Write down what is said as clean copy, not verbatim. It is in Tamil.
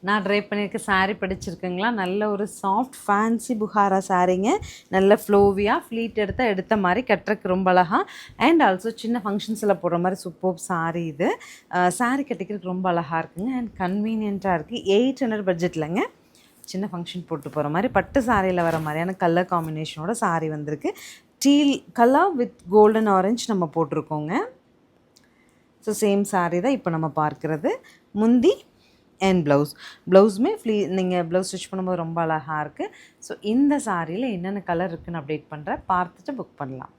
நான் ட்ரை பண்ணியிருக்க சாரீ படிச்சிருக்கேங்களா, நல்ல ஒரு சாஃப்ட் ஃபேன்சி புகாரா சாரீங்க. நல்ல ஃப்ளோவியாக ஃப்ளீட் எடுத்த மாதிரி கட்டுறக்கு ரொம்ப அழகாக. அண்ட் ஆல்சோ சின்ன ஃபங்க்ஷன்ஸில் போடுற மாதிரி சூப்பர் சாரீ இது. சாரீ கட்டிக்கிறதுக்கு ரொம்ப அழகாக இருக்குங்க. அண்ட் கன்வீனியண்ட்டாக இருக்குது. 800 பட்ஜெட்லங்க. சின்ன ஃபங்க்ஷன் போட்டு போகிற மாதிரி பட்டு சாரியில் வர மாதிரியான கலர் காம்பினேஷனோட சாரீ வந்திருக்கு. Deal colour with golden orange நம்ம போட்டிருக்கோங்க. ஸோ சேம் சாரீ தான் இப்போ நம்ம பார்க்குறது. முந்தி அண்ட் ப்ளவுஸுமே நீங்கள் ப்ளவுஸ் ஸ்டிச் பண்ணும்போது ரொம்ப அழகாக இருக்குது. ஸோ இந்த சாரியில் என்னென்ன கலர் இருக்குதுன்னு அப்டேட் பண்ணுறேன், பார்த்துட்டு புக் பண்ணலாம்.